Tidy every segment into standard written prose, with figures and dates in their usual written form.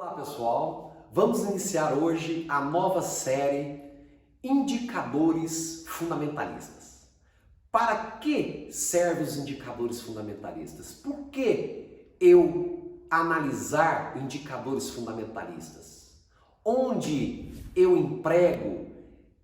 Olá pessoal, vamos iniciar hoje a nova série Indicadores Fundamentalistas. Para que servem os indicadores fundamentalistas? Por que eu analisar indicadores fundamentalistas? Onde eu emprego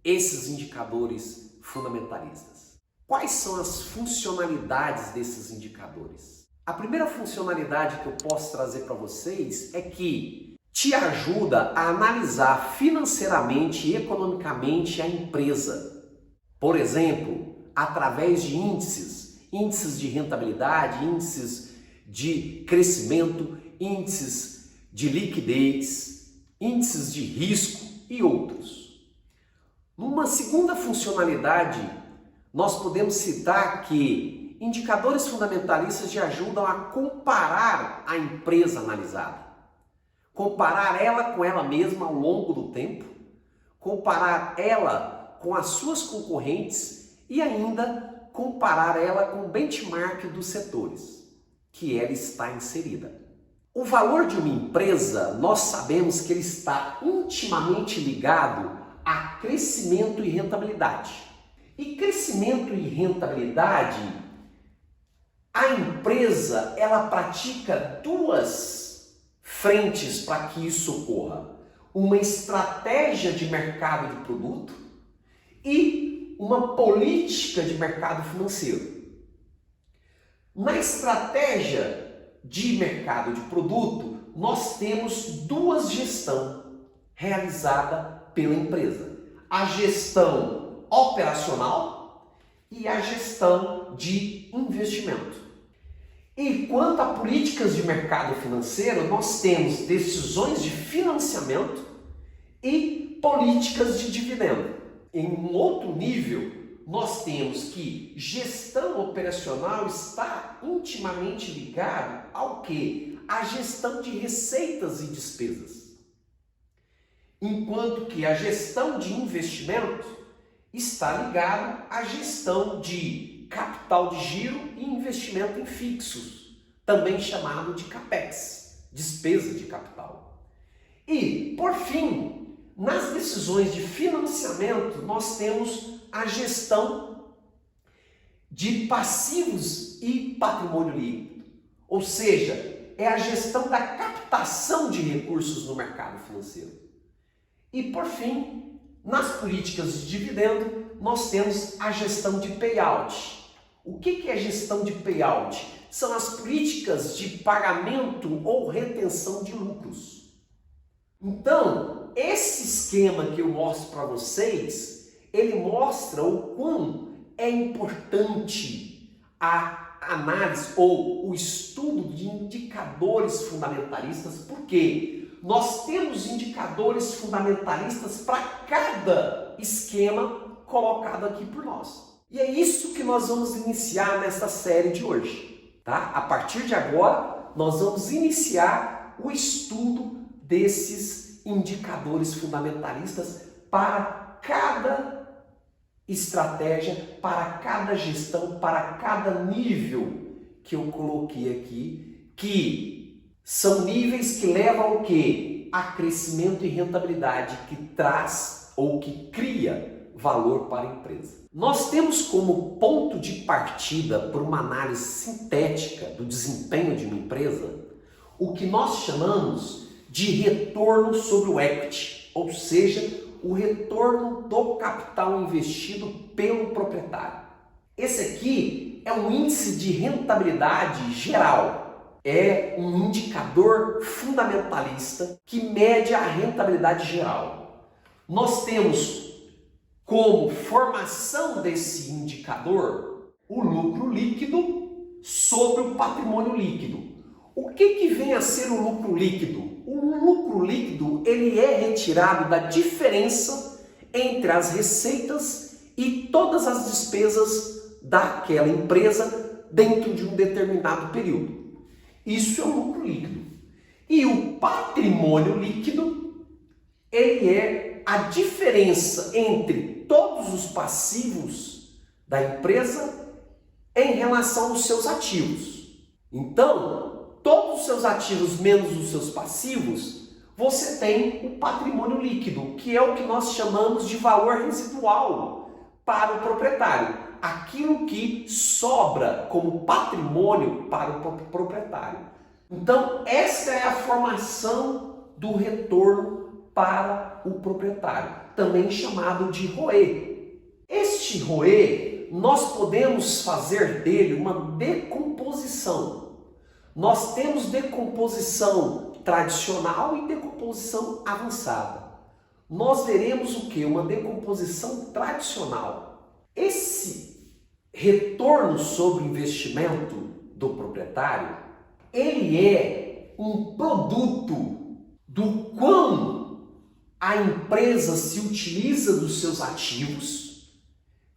esses indicadores fundamentalistas? Quais são as funcionalidades desses indicadores? A primeira funcionalidade que eu posso trazer para vocês é que te ajuda a analisar financeiramente e economicamente a empresa. Por exemplo, através de índices de rentabilidade, índices de crescimento, índices de liquidez, índices de risco e outros. Numa segunda funcionalidade, nós podemos citar que indicadores fundamentalistas te ajudam a comparar a empresa analisada. Comparar ela com ela mesma ao longo do tempo, comparar ela com as suas concorrentes e ainda comparar ela com o benchmark dos setores que ela está inserida. O valor de uma empresa, nós sabemos que ele está intimamente ligado a crescimento e rentabilidade. E crescimento e rentabilidade, a empresa, ela pratica duas frentes para que isso ocorra. Uma estratégia de mercado de produto e uma política de mercado financeiro. Na estratégia de mercado de produto, nós temos duas gestões realizadas pela empresa. A gestão operacional e a gestão de investimento. E quanto a políticas de mercado financeiro, nós temos decisões de financiamento e políticas de dividendo. Em um outro nível, nós temos que gestão operacional está intimamente ligado ao quê? A gestão de receitas e despesas. Enquanto que a gestão de investimento está ligado à gestão de capital de giro e investimento em fixos, também chamado de CAPEX, despesa de capital. E, por fim, nas decisões de financiamento, nós temos a gestão de passivos e patrimônio líquido, ou seja, é a gestão da captação de recursos no mercado financeiro. E, por fim, nas políticas de dividendo, nós temos a gestão de payout. O que é gestão de payout? São as políticas de pagamento ou retenção de lucros. Então, esse esquema que eu mostro para vocês, ele mostra o quão é importante a análise ou o estudo de indicadores fundamentalistas, porque nós temos indicadores fundamentalistas para cada esquema colocado aqui por nós. E é isso que nós vamos iniciar nesta série de hoje, tá? A partir de agora, nós vamos iniciar o estudo desses indicadores fundamentalistas para cada estratégia, para cada gestão, para cada nível que eu coloquei aqui, que são níveis que levam ao quê? A crescimento e rentabilidade, que traz ou que cria valor para a empresa. Nós temos como ponto de partida para uma análise sintética do desempenho de uma empresa o que nós chamamos de retorno sobre o equity, ou seja, o retorno do capital investido pelo proprietário. Esse aqui é um índice de rentabilidade geral. É um indicador fundamentalista que mede a rentabilidade geral. Nós temos como formação desse indicador o lucro líquido sobre o patrimônio líquido. O que vem a ser o lucro líquido? O lucro líquido ele é retirado da diferença entre as receitas e todas as despesas daquela empresa dentro de um determinado período. Isso é o lucro líquido. E o patrimônio líquido ele é a diferença entre todos os passivos da empresa em relação aos seus ativos. Então, todos os seus ativos menos os seus passivos, você tem o patrimônio líquido, que é o que nós chamamos de valor residual para o proprietário. Aquilo que sobra como patrimônio para o proprietário. Então, essa é a formação do retorno para o proprietário, também chamado de ROE. Este ROE, nós podemos fazer dele uma decomposição. Nós temos decomposição tradicional e decomposição avançada. Nós veremos o que? Uma decomposição tradicional. Esse retorno sobre o investimento do proprietário, ele é um produto do quão a empresa se utiliza dos seus ativos,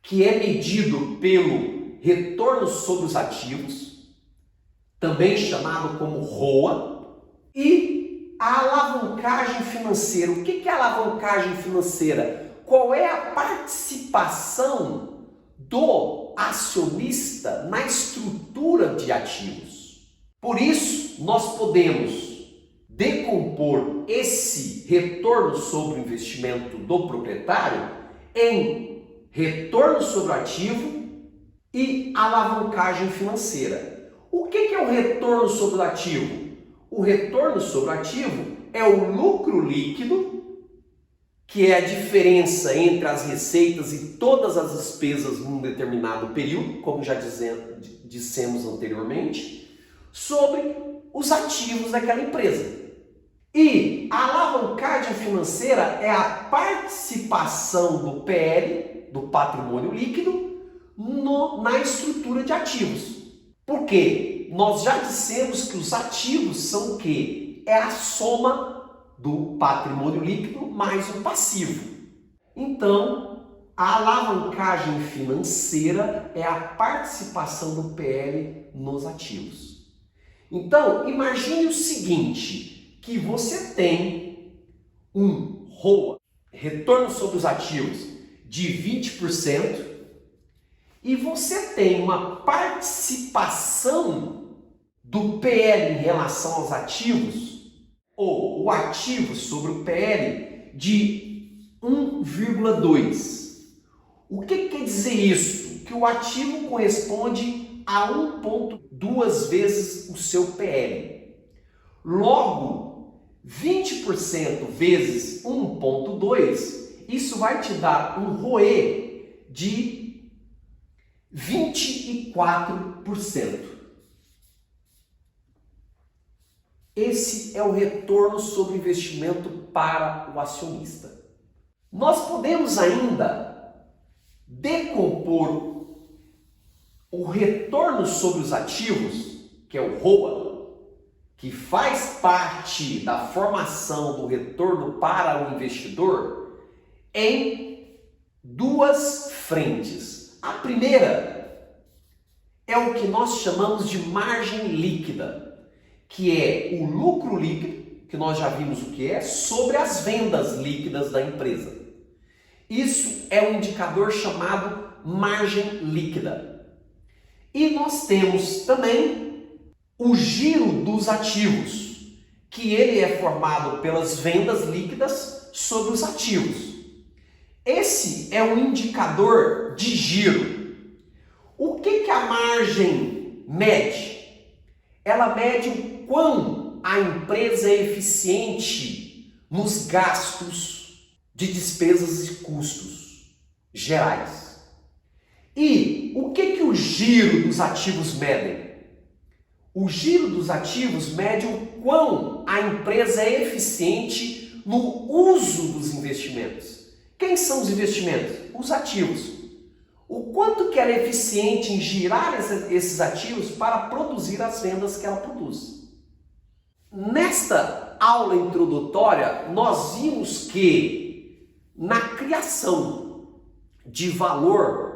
que é medido pelo retorno sobre os ativos, também chamado como ROA, e a alavancagem financeira. O que é alavancagem financeira? Qual é a participação do acionista na estrutura de ativos? Por isso, nós podemos decompor esse retorno sobre o investimento do proprietário em retorno sobre o ativo e alavancagem financeira. O que é o retorno sobre o ativo? O retorno sobre o ativo é o lucro líquido, que é a diferença entre as receitas e todas as despesas num determinado período, como já dissemos anteriormente, sobre os ativos daquela empresa. E a alavancagem financeira é a participação do PL, do patrimônio líquido, na estrutura de ativos. Por quê? Nós já dissemos que os ativos são o quê? É a soma do patrimônio líquido mais o passivo. Então, a alavancagem financeira é a participação do PL nos ativos. Então, imagine o seguinte, que você tem um ROA, retorno sobre os ativos, de 20%, e você tem uma participação do PL em relação aos ativos, ou o ativo sobre o PL, de 1,2. O que quer dizer isso? Que o ativo corresponde a 1,2 vezes o seu PL. Logo, 20% vezes 1,2, isso vai te dar um ROE de 24%. Esse é o retorno sobre investimento para o acionista. Nós podemos ainda decompor o retorno sobre os ativos, que é o ROA, que faz parte da formação do retorno para o investidor, em duas frentes. A primeira é o que nós chamamos de margem líquida, que é o lucro líquido, que nós já vimos o que é, sobre as vendas líquidas da empresa. Isso é um indicador chamado margem líquida. E nós temos também o giro dos ativos, que ele é formado pelas vendas líquidas sobre os ativos. Esse é um indicador de giro. O que a margem mede? Ela mede o quão a empresa é eficiente nos gastos de despesas e custos gerais. E o que o giro dos ativos mede? O giro dos ativos mede o quão a empresa é eficiente no uso dos investimentos. Quem são os investimentos? Os ativos. O quanto que ela é eficiente em girar esses ativos para produzir as vendas que ela produz. Nesta aula introdutória, nós vimos que na criação de valor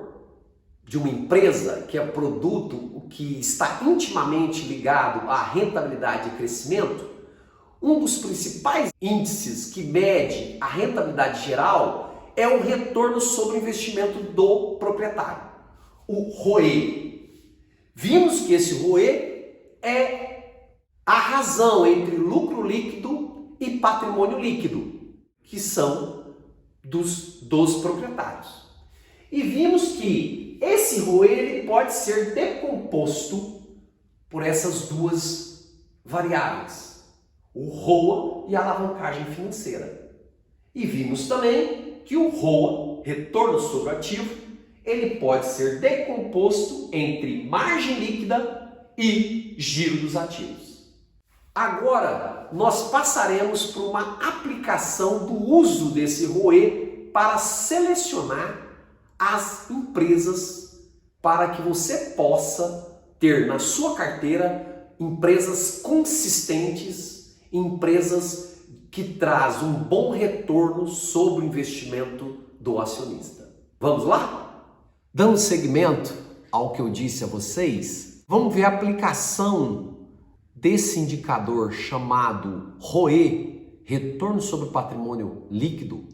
de uma empresa, que é produto que está intimamente ligado à rentabilidade e crescimento, um dos principais índices que mede a rentabilidade geral é o retorno sobre o investimento do proprietário, o ROE. Vimos que esse ROE é a razão entre lucro líquido e patrimônio líquido, que são dos proprietários. E vimos que esse ROE ele pode ser decomposto por essas duas variáveis, o ROA e a alavancagem financeira. E vimos também que o ROA, retorno sobre ativo, ele pode ser decomposto entre margem líquida e giro dos ativos. Agora, nós passaremos por uma aplicação do uso desse ROE para selecionar as empresas para que você possa ter na sua carteira empresas consistentes, empresas que trazem um bom retorno sobre o investimento do acionista. Vamos lá? Dando seguimento ao que eu disse a vocês, vamos ver a aplicação desse indicador chamado ROE, retorno sobre o patrimônio líquido,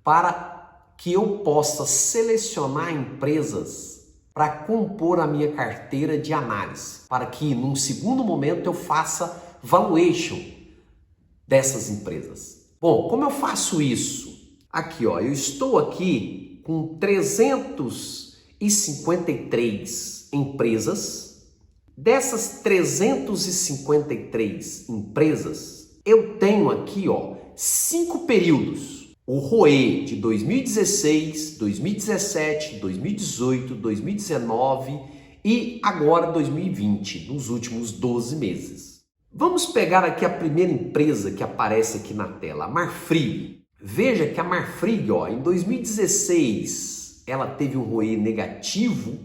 para que eu possa selecionar empresas para compor a minha carteira de análise, para que num segundo momento eu faça valuation dessas empresas. Bom, como eu faço isso? Aqui, ó, eu estou aqui com 353 empresas. Dessas 353 empresas, eu tenho aqui, ó, 5 períodos. O ROE de 2016, 2017, 2018, 2019 e agora 2020, nos últimos 12 meses. Vamos pegar aqui a primeira empresa que aparece aqui na tela, a Marfrig. Veja que a Marfrig, ó, em 2016, ela teve um ROE negativo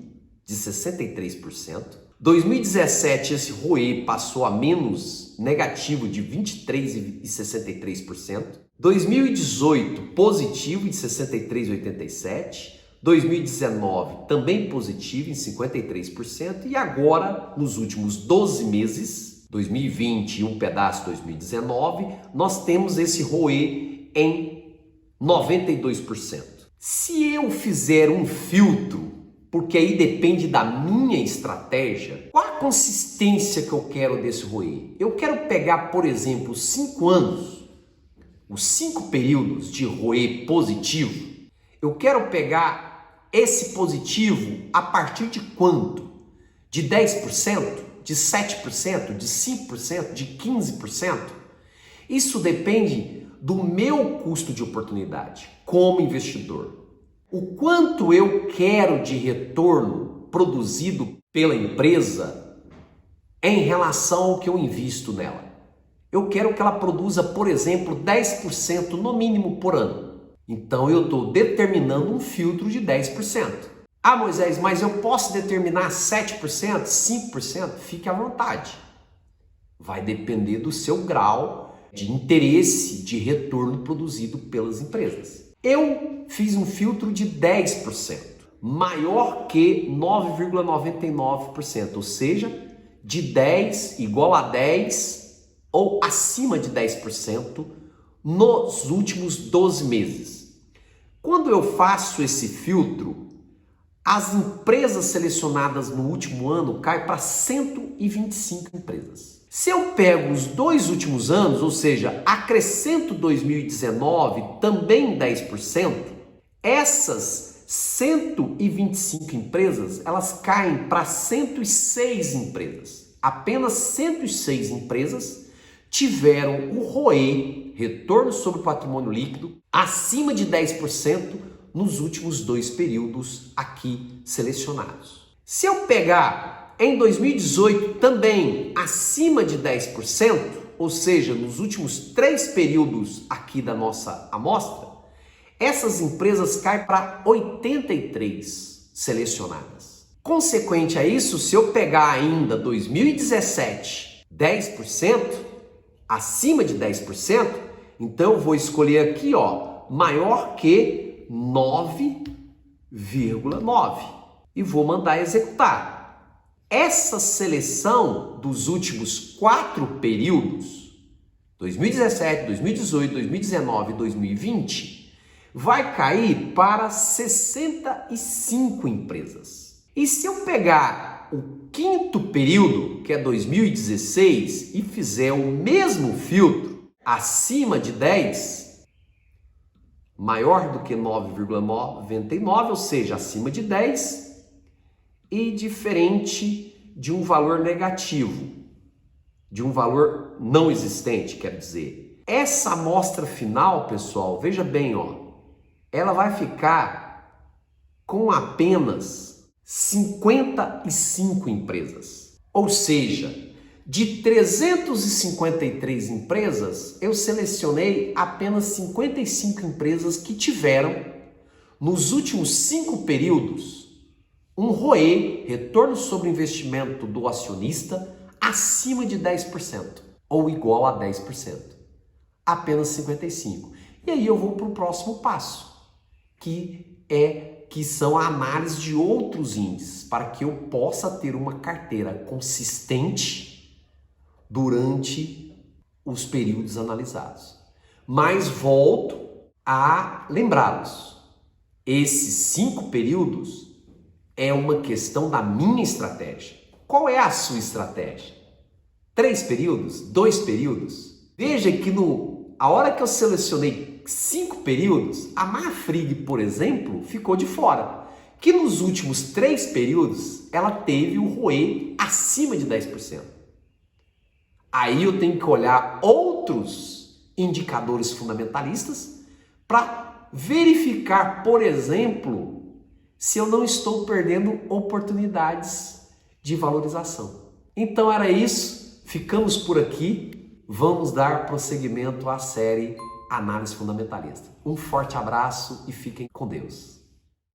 de 63%. 2017, esse ROE passou a menos negativo de 23,63%. 2018, positivo de 63,87%. 2019, também positivo em 53%. E agora, nos últimos 12 meses, 2020 e um pedaço 2019, nós temos esse ROE em 92%. Se eu fizer um filtro, porque aí depende da minha estratégia, qual a consistência que eu quero desse ROE? Eu quero pegar, por exemplo, 5 anos, os 5 períodos de ROE positivo. Eu quero pegar esse positivo a partir de quanto? De 10%? De 7%? De 5%? De 15%? Isso depende do meu custo de oportunidade como investidor. O quanto eu quero de retorno produzido pela empresa em relação ao que eu invisto nela. Eu quero que ela produza, por exemplo, 10% no mínimo por ano. Então eu estou determinando um filtro de 10%. Ah, Moisés, mas eu posso determinar 7%, 5%? Fique à vontade. Vai depender do seu grau de interesse de retorno produzido pelas empresas. Eu fiz um filtro de 10%, maior que 9,99%, ou seja, de 10 igual a 10 ou acima de 10% nos últimos 12 meses. Quando eu faço esse filtro, as empresas selecionadas no último ano caem para 125 empresas. Se eu pego os 2 últimos anos, ou seja, acrescento 2019 também 10%, essas 125 empresas, elas caem para 106 empresas. Apenas 106 empresas tiveram o ROE, retorno sobre o patrimônio líquido, acima de 10% nos últimos 2 períodos aqui selecionados. Se eu pegar em 2018 também acima de 10%, ou seja, nos últimos 3 períodos aqui da nossa amostra, essas empresas caem para 83 selecionadas. Consequente a isso, se eu pegar ainda 2017, 10%, acima de 10%, então eu vou escolher aqui, ó, maior que 9,9 e vou mandar executar. Essa seleção dos últimos 4 períodos, 2017, 2018, 2019 e 2020, vai cair para 65 empresas. E se eu pegar o 5º período, que é 2016, e fizer o mesmo filtro, acima de 10, maior do que 9,99, ou seja, acima de 10, e diferente de um valor negativo, de um valor não existente, quer dizer. Essa amostra final, pessoal, veja bem, ó, ela vai ficar com apenas 55 empresas. Ou seja, de 353 empresas, eu selecionei apenas 55 empresas que tiveram, nos últimos 5 períodos, um ROE, retorno sobre investimento do acionista, acima de 10%, ou igual a 10%. Apenas 55. E aí eu vou para o próximo passo, que são a análise de outros índices, para que eu possa ter uma carteira consistente durante os períodos analisados. Mas volto a lembrá-los, esses 5 períodos é uma questão da minha estratégia. Qual é a sua estratégia? 3 períodos? 2 períodos? Veja que a hora que eu selecionei 5 períodos, a Marfrig, por exemplo, ficou de fora. Que nos últimos 3 períodos, ela teve o ROE acima de 10%. Aí eu tenho que olhar outros indicadores fundamentalistas para verificar, por exemplo, se eu não estou perdendo oportunidades de valorização. Então era isso, ficamos por aqui. Vamos dar prosseguimento à série Análise Fundamentalista. Um forte abraço e fiquem com Deus.